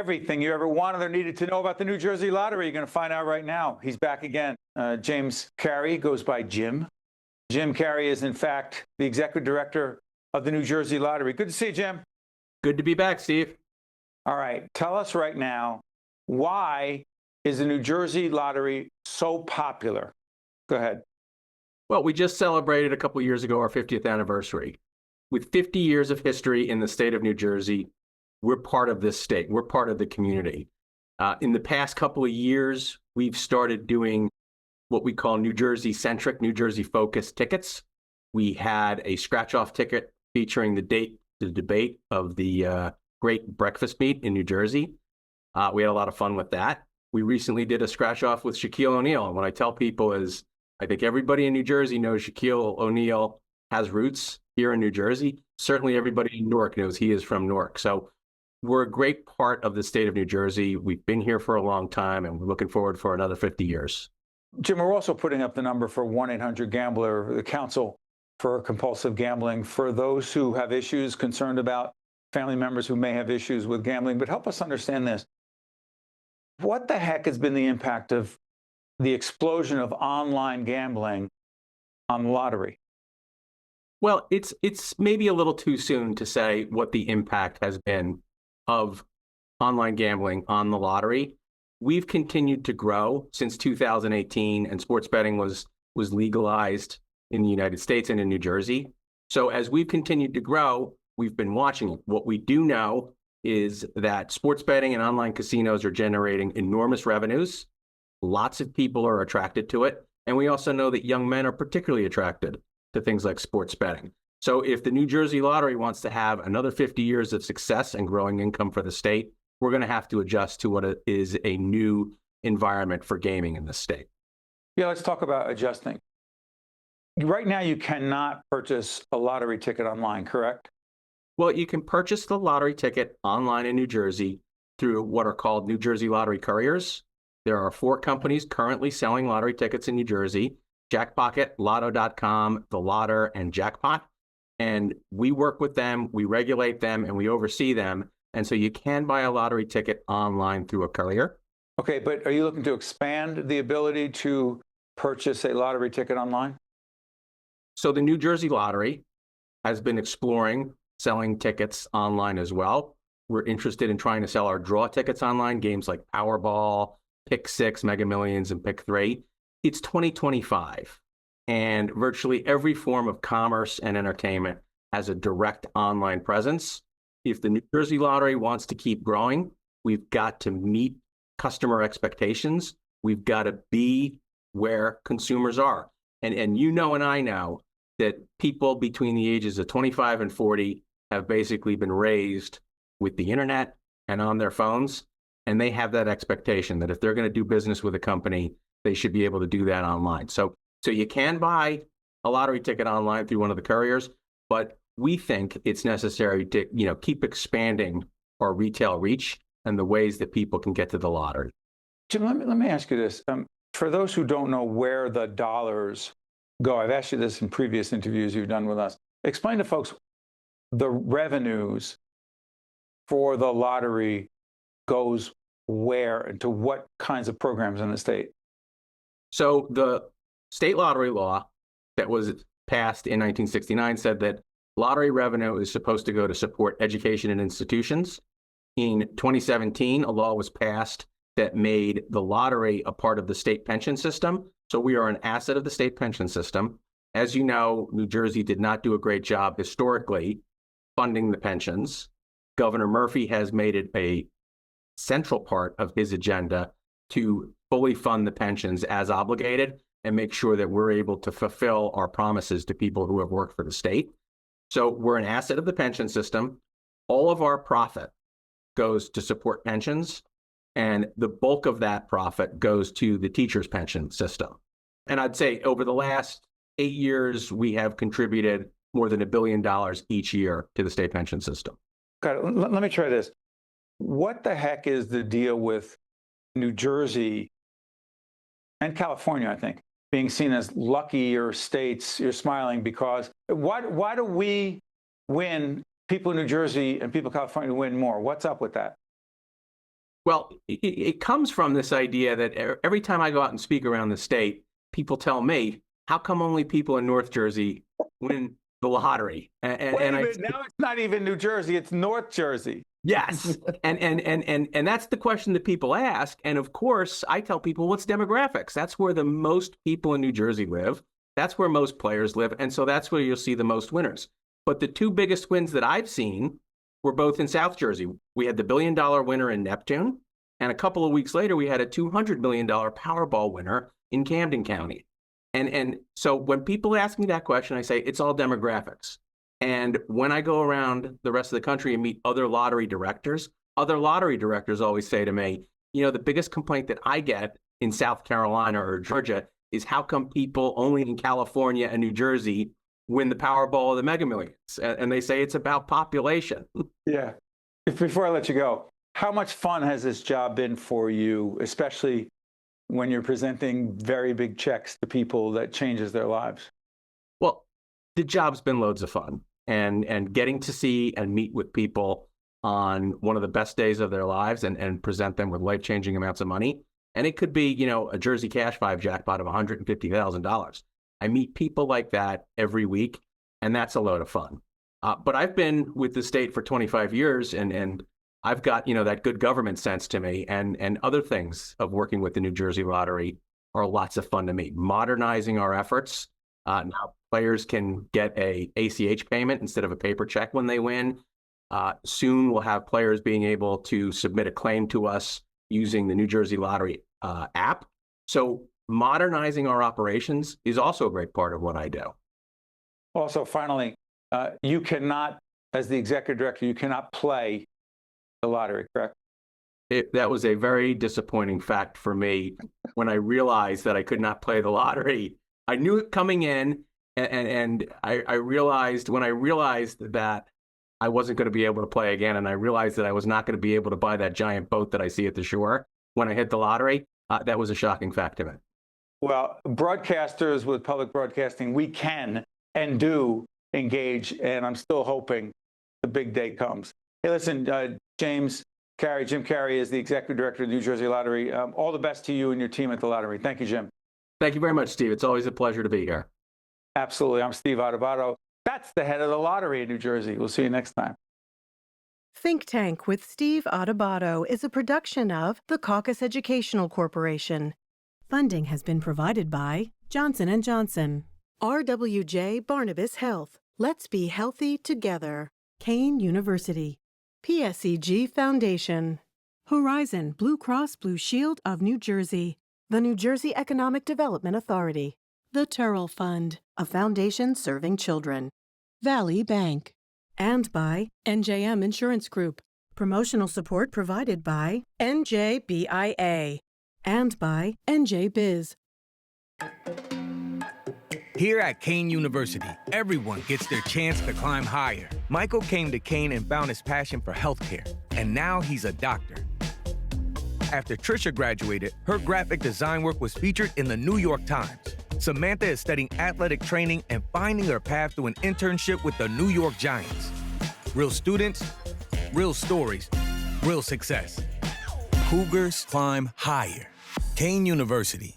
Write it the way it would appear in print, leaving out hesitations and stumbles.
Everything you ever wanted or needed to know about the New Jersey Lottery, you're going to find out right now. He's back again. James Carey goes by Jim. Jim Carey is, in fact, the executive director of the New Jersey Lottery. Good to see you, Jim. Good to be back, Steve. All right. Tell us right now, why is the New Jersey Lottery so popular? Go ahead. Well, we just celebrated a couple of years ago our 50th anniversary. With 50 years of history in the state of New Jersey, we're part of this state. We're part of the community. In the past couple of years, we've started doing what we call New Jersey-centric, New Jersey-focused tickets. We had a scratch-off ticket featuring the debate of the great breakfast meat in New Jersey. We had a lot of fun with that. We recently did a scratch-off with Shaquille O'Neal. And what I tell people is, I think everybody in New Jersey knows Shaquille O'Neal has roots here in New Jersey. Certainly everybody in Newark knows he is from Newark. So we're a great part of the state of New Jersey. We've been here for a long time, and we're looking forward for another 50 years. Jim, we're also putting up the number for 1-800-GAMBLER, the Council for Compulsive Gambling, for those who have issues, concerned about family members who may have issues with gambling. But help us understand this. What the heck has been the impact of the explosion of online gambling on the lottery? Well, it's maybe a little too soon to say what the impact has been of online gambling on the lottery. We've continued to grow since 2018, and sports betting was legalized in the United States and in New Jersey. So as we've continued to grow, we've been watching it. What we do know is that sports betting and online casinos are generating enormous revenues. Lots of people are attracted to it. And we also know that young men are particularly attracted to things like sports betting. So if the New Jersey Lottery wants to have another 50 years of success and growing income for the state, we're going to have to adjust to what is a new environment for gaming in the state. Yeah, let's talk about adjusting. Right now, you cannot purchase a lottery ticket online, correct? Well, you can purchase the lottery ticket online in New Jersey through what are called New Jersey Lottery Couriers. There are 4 companies currently selling lottery tickets in New Jersey: Jackpocket, Lotto.com, The Lotter, and Jackpot. And we work with them, we regulate them, and we oversee them. And so you can buy a lottery ticket online through a courier. Okay, but are you looking to expand the ability to purchase a lottery ticket online? So the New Jersey Lottery has been exploring selling tickets online as well. We're interested in trying to sell our draw tickets online, games like Powerball, Pick 6, Mega Millions, and Pick 3. It's 2025, and virtually every form of commerce and entertainment has a direct online presence. If the New Jersey Lottery wants to keep growing, we've got to meet customer expectations. We've got to be where consumers are. And you know and I know that people between the ages of 25 and 40 have basically been raised with the internet and on their phones. And they have that expectation that if they're going to do business with a company, they should be able to do that online. So you can buy a lottery ticket online through one of the couriers, but we think it's necessary to keep expanding our retail reach and the ways that people can get to the lottery. Jim, let me ask you this. For those who don't know where the dollars go, I've asked you this in previous interviews you've done with us. Explain to folks the revenues for the lottery goes where and to what kinds of programs in the state? So the state lottery law that was passed in 1969 said that lottery revenue is supposed to go to support education and institutions. In 2017, a law was passed that made the lottery a part of the state pension system. So we are an asset of the state pension system. As you know, New Jersey did not do a great job historically funding the pensions. Governor Murphy has made it a central part of his agenda to fully fund the pensions as obligated and make sure that we're able to fulfill our promises to people who have worked for the state. So we're an asset of the pension system. All of our profit goes to support pensions, and the bulk of that profit goes to the teachers' pension system. And I'd say over the last 8 years, we have contributed more than $1 billion each year to the state pension system. Got it. Let me try this. What the heck is the deal with New Jersey and California, I think, being seen as luckier states? You're smiling because why do we win, people in New Jersey and people in California win more? What's up with that? Well, it comes from this idea that every time I go out and speak around the state, people tell me, how come only people in North Jersey win the lottery? Wait a minute, now it's not even New Jersey, it's North Jersey. Yes. And that's the question that people ask. And of course, I tell people, what's demographics? That's where the most people in New Jersey live. That's where most players live. And so that's where you'll see the most winners. But the two biggest wins that I've seen were both in South Jersey. We had the $1 billion winner in Neptune. And a couple of weeks later, we had a $200 million Powerball winner in Camden County. And so when people ask me that question, I say, it's all demographics. And when I go around the rest of the country and meet other lottery directors always say to me, the biggest complaint that I get in South Carolina or Georgia is how come people only in California and New Jersey win the Powerball or the Mega Millions? And they say it's about population. Yeah. Before I let you go, how much fun has this job been for you, especially when you're presenting very big checks to people that changes their lives? Well, the job's been loads of fun. And getting to see and meet with people on one of the best days of their lives and present them with life-changing amounts of money. And it could be, a Jersey Cash 5 jackpot of $150,000. I meet people like that every week, and that's a load of fun. But I've been with the state for 25 years, and I've got, that good government sense to me, and other things of working with the New Jersey Lottery are lots of fun to me. Modernizing our efforts. Now players can get a ACH payment instead of a paper check when they win. Soon we'll have players being able to submit a claim to us using the New Jersey Lottery app. So modernizing our operations is also a great part of what I do. Also, finally, you cannot, as the executive director, you cannot play the lottery, correct? That was a very disappointing fact for me when I realized that I could not play the lottery. I knew it coming in, and I realized when I realized that I wasn't going to be able to play again, and I realized that I was not going to be able to buy that giant boat that I see at the shore when I hit the lottery, that was a shocking fact to me. Well, broadcasters with public broadcasting, we can and do engage, and I'm still hoping the big day comes. Hey, listen, Jim Carey is the executive director of the New Jersey Lottery. All the best to you and your team at the lottery. Thank you, Jim. Thank you very much, Steve. It's always a pleasure to be here. Absolutely. I'm Steve Adubato. That's the head of the lottery in New Jersey. We'll see you next time. Think Tank with Steve Adubato is a production of the Caucus Educational Corporation. Funding has been provided by Johnson & Johnson, RWJ Barnabas Health, Let's Be Healthy Together, Kane University, PSEG Foundation, Horizon Blue Cross Blue Shield of New Jersey, the New Jersey Economic Development Authority, the Turrell Fund, a foundation serving children, Valley Bank, and by NJM Insurance Group. Promotional support provided by NJBIA and by NJ Biz. Here at Kane University, everyone gets their chance to climb higher. Michael came to Kane and found his passion for healthcare, and now he's a doctor. After Trisha graduated, her graphic design work was featured in the New York Times. Samantha is studying athletic training and finding her path through an internship with the New York Giants. Real students, real stories, real success. Cougars climb higher. Kane University.